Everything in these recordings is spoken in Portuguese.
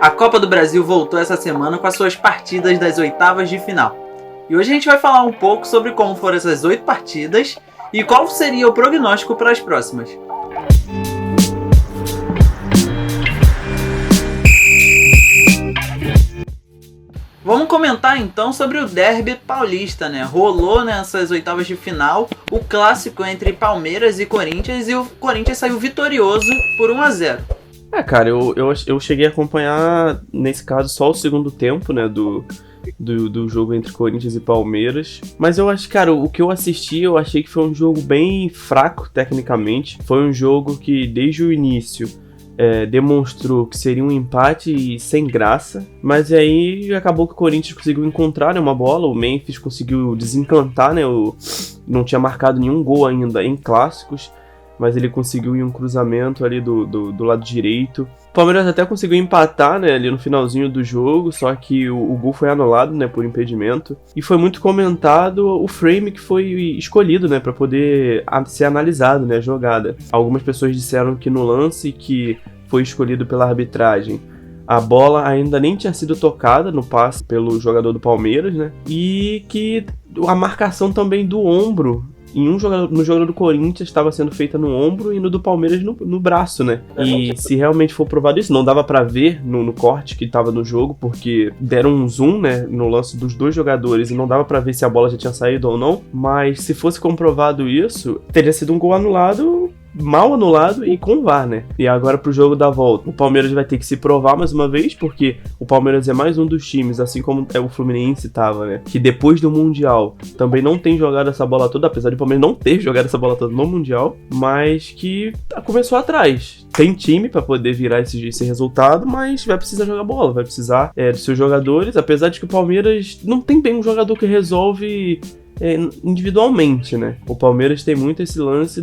A Copa do Brasil voltou essa semana com as suas partidas das oitavas de final. E hoje a gente vai falar um pouco sobre como foram essas 8 partidas e qual seria o prognóstico para as próximas. Vamos comentar então sobre o derby paulista, né? Rolou nessas oitavas de final o clássico entre Palmeiras e Corinthians e o Corinthians saiu vitorioso por 1-0. Cara, eu cheguei a acompanhar, nesse caso, só o segundo tempo, né, do jogo entre Corinthians e Palmeiras. Mas eu acho, cara, o que eu assisti, eu achei que foi um jogo bem fraco, tecnicamente. Foi um jogo que, desde o início, demonstrou que seria um empate sem graça. Mas aí acabou que o Corinthians conseguiu encontrar, né, uma bola, o Memphis conseguiu desencantar, né, não tinha marcado nenhum gol ainda em clássicos, mas ele conseguiu ir um cruzamento ali do lado direito. O Palmeiras até conseguiu empatar, né, ali no finalzinho do jogo, só que o gol foi anulado, né, por impedimento. E foi muito comentado o frame que foi escolhido, né, para poder ser analisado, né, a jogada. Algumas pessoas disseram que no lance que foi escolhido pela arbitragem, a bola ainda nem tinha sido tocada no passe pelo jogador do Palmeiras, né, e que a marcação também do ombro no jogador do Corinthians estava sendo feita no ombro e no do Palmeiras no braço, né? E se realmente for provado isso, não dava pra ver no corte que estava no jogo, porque deram um zoom, né, no lance dos dois jogadores e não dava pra ver se a bola já tinha saído ou não. Mas se fosse comprovado isso, teria sido um gol anulado, mal anulado e com VAR, né? E agora pro jogo da volta, o Palmeiras vai ter que se provar mais uma vez, porque o Palmeiras é mais um dos times, assim como o Fluminense tava, né? Que depois do Mundial também não tem jogado essa bola toda, apesar de o Palmeiras não ter jogado essa bola toda no Mundial, mas que começou atrás. Tem time pra poder virar esse resultado, mas vai precisar jogar bola, vai precisar dos seus jogadores, apesar de que o Palmeiras não tem bem um jogador que resolve individualmente, né? O Palmeiras tem muito esse lance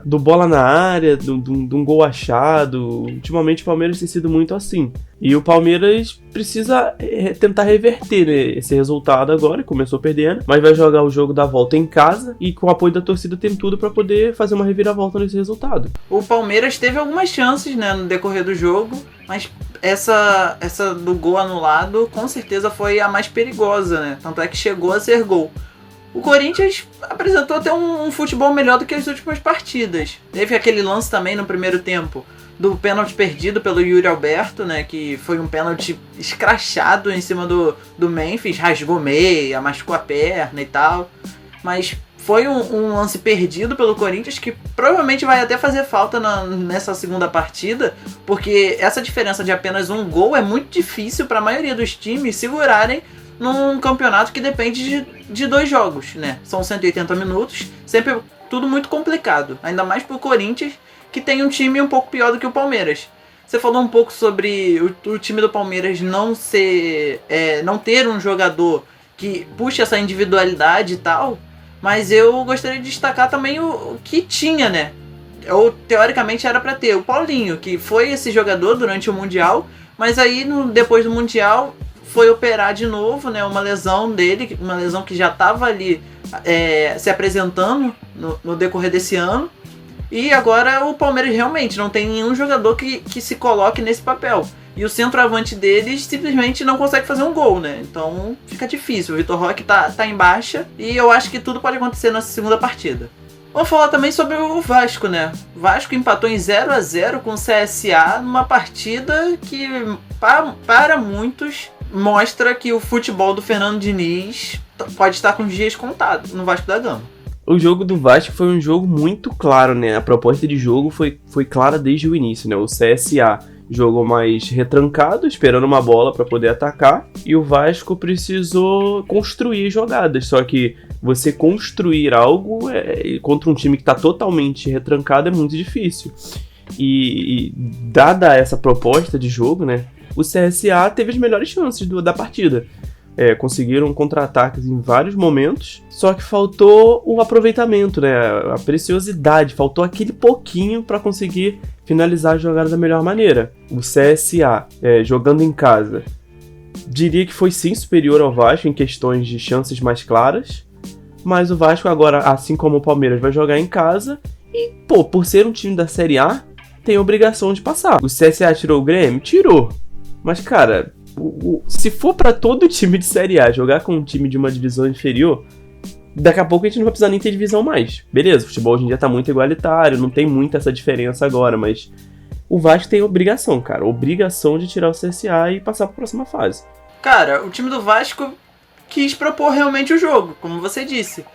do bola na área, de um gol achado. Ultimamente o Palmeiras tem sido muito assim. E o Palmeiras precisa tentar reverter, né, esse resultado agora, começou perdendo, mas vai jogar o jogo da volta em casa e com o apoio da torcida tem tudo para poder fazer uma reviravolta nesse resultado. O Palmeiras teve algumas chances, né, no decorrer do jogo, mas essa do gol anulado com certeza foi a mais perigosa, né? Tanto é que chegou a ser gol. O Corinthians apresentou até um futebol melhor do que as últimas partidas. Teve aquele lance também no primeiro tempo do pênalti perdido pelo Yuri Alberto, né, que foi um pênalti escrachado em cima do Memphis, rasgou meia, machucou a perna e tal. Mas foi um lance perdido pelo Corinthians que provavelmente vai até fazer falta nessa segunda partida, porque essa diferença de apenas um gol é muito difícil para a maioria dos times segurarem num campeonato que depende de 2 jogos, né? São 180 minutos, sempre tudo muito complicado. Ainda mais pro Corinthians, que tem um time um pouco pior do que o Palmeiras. Você falou um pouco sobre o time do Palmeiras não ter um jogador que puxe essa individualidade e tal, mas eu gostaria de destacar também o que tinha, né? Teoricamente era para ter o Paulinho, que foi esse jogador durante o Mundial, mas aí depois do Mundial foi operar de novo, né, uma lesão dele, uma lesão que já estava ali se apresentando no decorrer desse ano. E agora o Palmeiras realmente não tem nenhum jogador que se coloque nesse papel. E o centroavante deles simplesmente não consegue fazer um gol, né? Então fica difícil. O Vitor Roque tá em baixa e eu acho que tudo pode acontecer nessa segunda partida. Vamos falar também sobre o Vasco, né? O Vasco empatou em 0-0 com o CSA numa partida que, para muitos, mostra que o futebol do Fernando Diniz pode estar com os dias contados no Vasco da Gama. O jogo do Vasco foi um jogo muito claro, né? A proposta de jogo foi clara desde o início, né? O CSA jogou mais retrancado, esperando uma bola para poder atacar, e o Vasco precisou construir jogadas. Só que você construir algo contra um time que está totalmente retrancado é muito difícil. E dada essa proposta de jogo, né? O CSA teve as melhores chances da partida. Conseguiram contra-ataques em vários momentos, só que faltou o aproveitamento, né? A preciosidade, faltou aquele pouquinho para conseguir finalizar a jogada da melhor maneira. O CSA, jogando em casa, diria que foi sim superior ao Vasco em questões de chances mais claras, mas o Vasco agora, assim como o Palmeiras, vai jogar em casa e, por ser um time da Série A, tem a obrigação de passar. O CSA tirou o Grêmio? Tirou. Mas, cara, se for pra todo time de Série A jogar com um time de uma divisão inferior, daqui a pouco a gente não vai precisar nem ter divisão mais. Beleza, o futebol hoje em dia tá muito igualitário, não tem muita essa diferença agora, mas o Vasco tem obrigação, cara. Obrigação de tirar o CSA e passar pra próxima fase. Cara, o time do Vasco quis propor realmente o jogo, como você disse.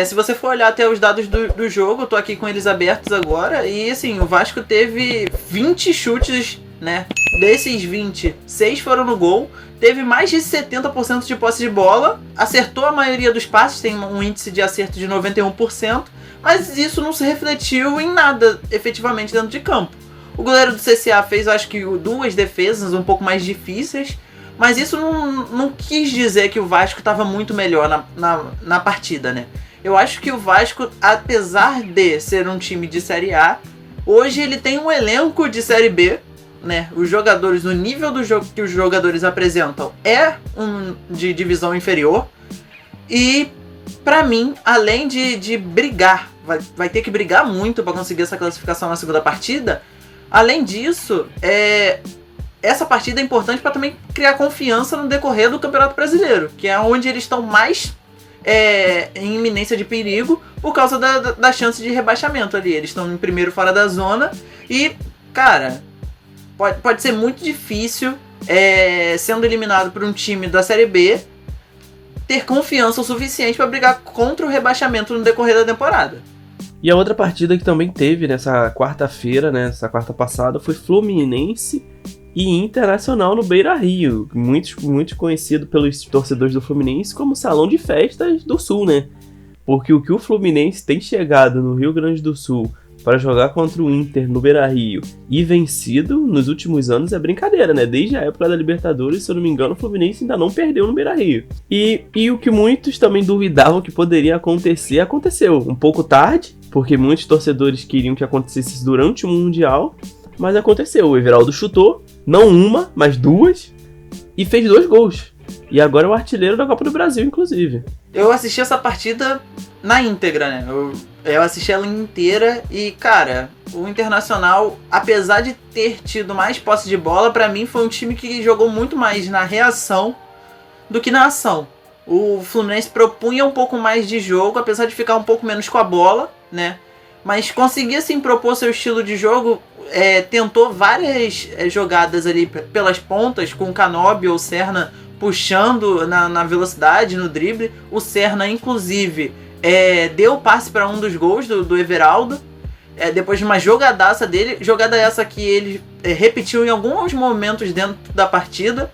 Se você for olhar até os dados do jogo, eu tô aqui com eles abertos agora, e assim, o Vasco teve 20 chutes, né? Desses 20, 6 foram no gol, teve mais de 70% de posse de bola, acertou a maioria dos passes, tem um índice de acerto de 91%, mas isso não se refletiu em nada efetivamente dentro de campo. O goleiro do CSA fez, acho que, 2 defesas um pouco mais difíceis, mas isso não quis dizer que o Vasco estava muito melhor na partida, né? Eu acho que o Vasco, apesar de ser um time de Série A, hoje ele tem um elenco de Série B, né? Os jogadores, o nível do jogo que os jogadores apresentam é de divisão inferior. E, pra mim, além de brigar, vai ter que brigar muito para conseguir essa classificação na segunda partida. Além disso, essa partida é importante para também criar confiança no decorrer do Campeonato Brasileiro, que é onde eles estão mais em iminência de perigo por causa da chance de rebaixamento ali. Eles estão em primeiro fora da zona e, cara, pode ser muito difícil, sendo eliminado por um time da Série B, ter confiança o suficiente para brigar contra o rebaixamento no decorrer da temporada. E a outra partida que também teve nessa quarta-feira, né, nessa quarta passada, foi Fluminense e Internacional no Beira-Rio, muito conhecido pelos torcedores do Fluminense como salão de festas do Sul, né? Porque o que o Fluminense tem chegado no Rio Grande do Sul para jogar contra o Inter no Beira-Rio e vencido nos últimos anos é brincadeira, né? Desde a época da Libertadores, se eu não me engano, o Fluminense ainda não perdeu no Beira-Rio. E o que muitos também duvidavam que poderia acontecer, aconteceu. Um pouco tarde, porque muitos torcedores queriam que acontecesse isso durante o Mundial, mas aconteceu. O Everaldo chutou, não uma, mas 2, e fez 2 gols. E agora é o artilheiro da Copa do Brasil, inclusive. Eu assisti essa partida na íntegra, né? Eu assisti ela inteira e, cara, o Internacional, apesar de ter tido mais posse de bola, pra mim foi um time que jogou muito mais na reação do que na ação. O Fluminense propunha um pouco mais de jogo, apesar de ficar um pouco menos com a bola, né? Mas conseguia sim propor seu estilo de jogo, tentou várias jogadas ali pelas pontas, com o Canóbio ou o Serna puxando na velocidade, no drible. O Serna, inclusive, deu passe para um dos gols do Everaldo, depois de uma jogadaça dele, jogada essa que ele repetiu em alguns momentos dentro da partida,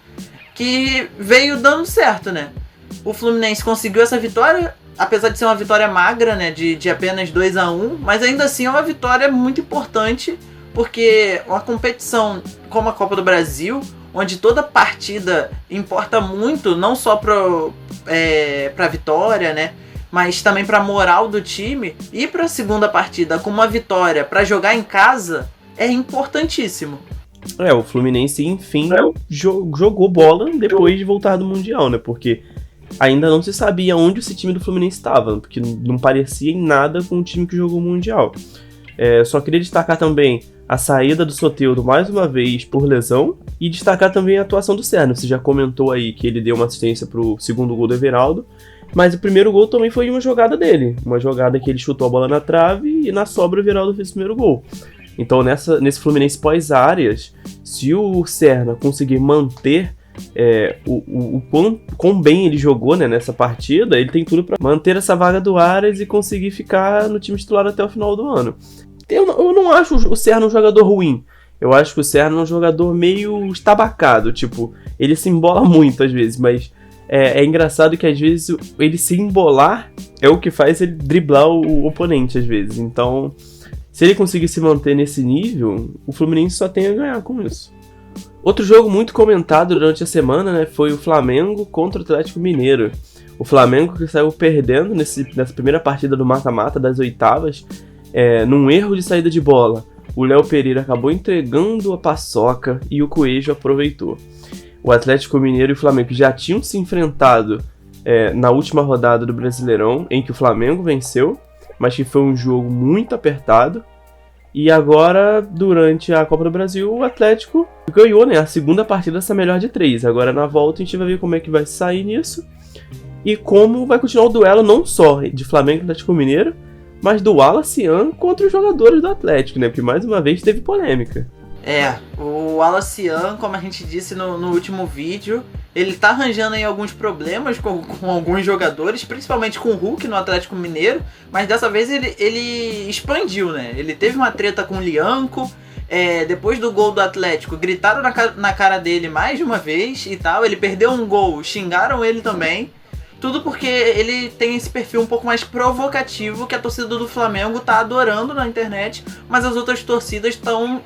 que veio dando certo, né? O Fluminense conseguiu essa vitória, apesar de ser uma vitória magra, né, de apenas 2-1, mas ainda assim é uma vitória muito importante, porque uma competição como a Copa do Brasil, onde toda partida importa muito, não só para a vitória, né, mas também para a moral do time, e para a segunda partida com uma vitória para jogar em casa, é importantíssimo. O Fluminense, enfim, jogou bola depois de voltar do Mundial, né, porque ainda não se sabia onde esse time do Fluminense estava, porque não parecia em nada com o time que jogou o Mundial. Só queria destacar também a saída do Soteldo mais uma vez por lesão e destacar também a atuação do Serna. Você já comentou aí que ele deu uma assistência pro segundo gol do Everaldo, mas o primeiro gol também foi uma jogada dele, uma jogada que ele chutou a bola na trave e na sobra o Everaldo fez o primeiro gol. Então nesse Fluminense pós-áreas, se o Serna conseguir manter o quão bem ele jogou, né, nessa partida, ele tem tudo para manter essa vaga do Aras e conseguir ficar no time titular até o final do ano. Eu não acho o Serna um jogador ruim. Eu acho que o Serna é um jogador meio estabacado, tipo, ele se embola muito às vezes, mas é engraçado que às vezes ele se embolar é o que faz ele driblar o oponente às vezes. Então, se ele conseguir se manter nesse nível, o Fluminense só tem a ganhar com isso. Outro jogo muito comentado durante a semana, né, foi o Flamengo contra o Atlético Mineiro. O Flamengo que saiu perdendo nessa primeira partida do mata-mata das oitavas, num erro de saída de bola. O Léo Pereira acabou entregando a paçoca e o Coelho aproveitou. O Atlético Mineiro e o Flamengo já tinham se enfrentado na última rodada do Brasileirão, em que o Flamengo venceu, mas que foi um jogo muito apertado. E agora, durante a Copa do Brasil, o Atlético ganhou, né, a segunda partida dessa melhor de 3. Agora na volta a gente vai ver como é que vai sair nisso e como vai continuar o duelo não só de Flamengo e Atlético Mineiro, mas do Wallace Yan contra os jogadores do Atlético, né, porque mais uma vez teve polêmica. O Wallace Yan, como a gente disse no último vídeo, ele tá arranjando aí alguns problemas com alguns jogadores, principalmente com o Hulk no Atlético Mineiro, mas dessa vez ele expandiu, né? Ele teve uma treta com o Lianco, depois do gol do Atlético, gritaram na cara dele mais de uma vez e tal, ele perdeu um gol, xingaram ele também. Tudo porque ele tem esse perfil um pouco mais provocativo que a torcida do Flamengo tá adorando na internet, mas as outras torcidas estão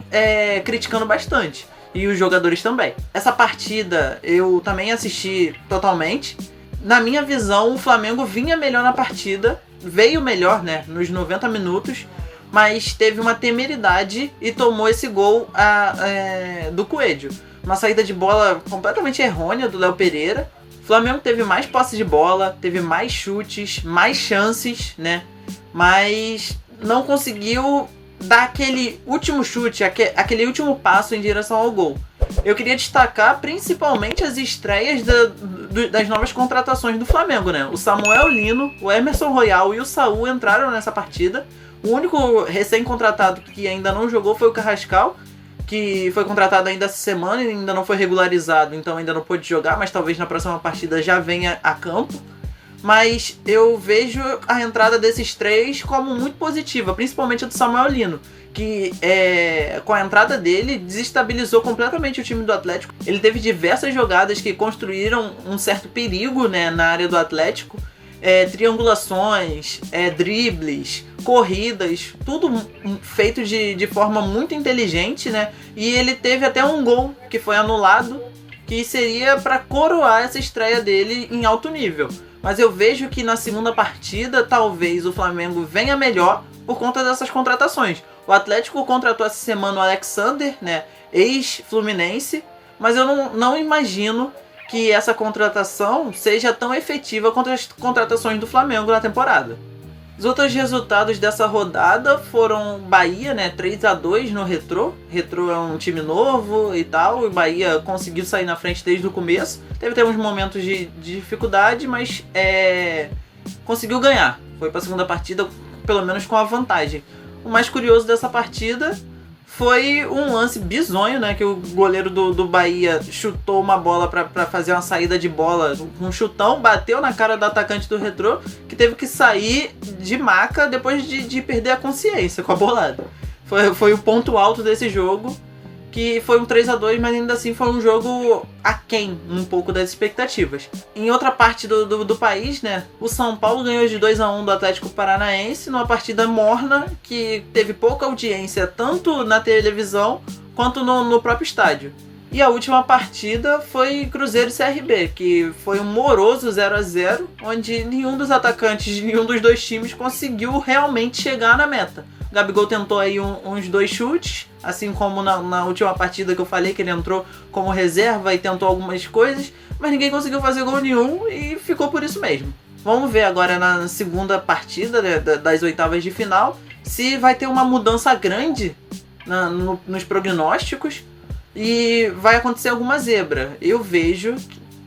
criticando bastante. E os jogadores também. Essa partida eu também assisti totalmente. Na minha visão, o Flamengo vinha melhor na partida, veio melhor, né, nos 90 minutos, mas teve uma temeridade e tomou esse gol do Coelho. Uma saída de bola completamente errônea do Léo Pereira. O Flamengo teve mais posse de bola, teve mais chutes, mais chances, né? Mas não conseguiu dar aquele último chute, aquele último passo em direção ao gol. Eu queria destacar principalmente as estreias das novas contratações do Flamengo, né? O Samuel Lino, o Emerson Royal e o Saul entraram nessa partida. O único recém-contratado que ainda não jogou foi o Carrascal, que foi contratado ainda essa semana e ainda não foi regularizado, então ainda não pôde jogar, mas talvez na próxima partida já venha a campo. Mas eu vejo a entrada desses três como muito positiva, principalmente a do Samuel Lino, que com a entrada dele desestabilizou completamente o time do Atlético. Ele teve diversas jogadas que construíram um certo perigo, né, na área do Atlético. Triangulações, dribles, corridas, tudo feito de forma muito inteligente, né? E ele teve até um gol que foi anulado, que seria para coroar essa estreia dele em alto nível. Mas eu vejo que na segunda partida talvez o Flamengo venha melhor por conta dessas contratações. O Atlético contratou essa semana o Alexander, né, ex-Fluminense, mas eu não imagino que essa contratação seja tão efetiva quanto as contratações do Flamengo na temporada. Os outros resultados dessa rodada foram Bahia, né, 3-2 no Retrô. Retrô é um time novo e tal, e Bahia conseguiu sair na frente desde o começo. Teve até uns momentos de dificuldade, mas conseguiu ganhar. Foi para a segunda partida, pelo menos com a vantagem. O mais curioso dessa partida foi um lance bizonho, né? Que o goleiro do Bahia chutou uma bola pra fazer uma saída de bola, um chutão, bateu na cara do atacante do Retrô, que teve que sair de maca depois de perder a consciência com a bolada. Foi o ponto alto desse jogo, que foi um 3-2, mas ainda assim foi um jogo aquém um pouco das expectativas. Em outra parte do país, né, o São Paulo ganhou de 2-1 do Atlético Paranaense, numa partida morna, que teve pouca audiência, tanto na televisão, quanto no próprio estádio. E a última partida foi Cruzeiro e CRB, que foi um moroso 0-0, onde nenhum dos atacantes de nenhum dos dois times conseguiu realmente chegar na meta. O Gabigol tentou aí uns 2 chutes, assim como na última partida que eu falei, que ele entrou como reserva e tentou algumas coisas, mas ninguém conseguiu fazer gol nenhum e ficou por isso mesmo. Vamos ver agora na segunda partida, né, das oitavas de final, se vai ter uma mudança grande nos prognósticos e vai acontecer alguma zebra. Eu vejo,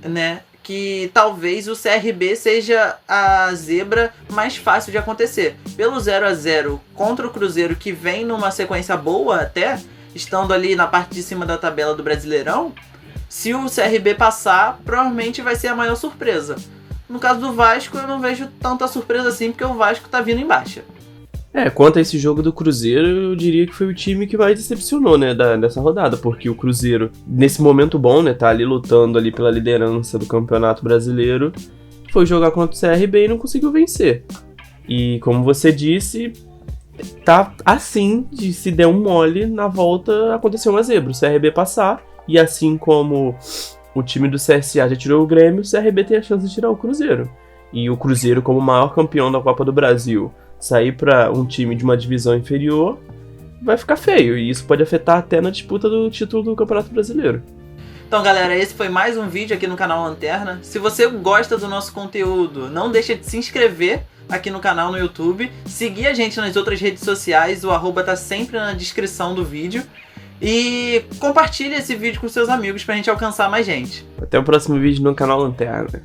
né, que talvez o CRB seja a zebra mais fácil de acontecer. Pelo 0-0 contra o Cruzeiro, que vem numa sequência boa até, estando ali na parte de cima da tabela do Brasileirão, se o CRB passar, provavelmente vai ser a maior surpresa. No caso do Vasco, eu não vejo tanta surpresa assim, porque o Vasco tá vindo em baixa. Quanto a esse jogo do Cruzeiro, eu diria que foi o time que mais decepcionou, né, dessa rodada, porque o Cruzeiro, nesse momento bom, né, tá ali lutando ali pela liderança do Campeonato Brasileiro, foi jogar contra o CRB e não conseguiu vencer. E, como você disse, tá assim de se der um mole, na volta aconteceu uma zebra, o CRB passar, e assim como o time do CSA já tirou o Grêmio, o CRB tem a chance de tirar o Cruzeiro. E o Cruzeiro, como maior campeão da Copa do Brasil, sair para um time de uma divisão inferior vai ficar feio, e isso pode afetar até na disputa do título do Campeonato Brasileiro. Então, galera, esse foi mais um vídeo aqui no canal Lanterna. Se você gosta do nosso conteúdo, não deixa de se inscrever aqui no canal no YouTube, seguir a gente nas outras redes sociais, o @ tá sempre na descrição do vídeo. E compartilhe esse vídeo com seus amigos pra gente alcançar mais gente. Até o próximo vídeo no canal Lanterna.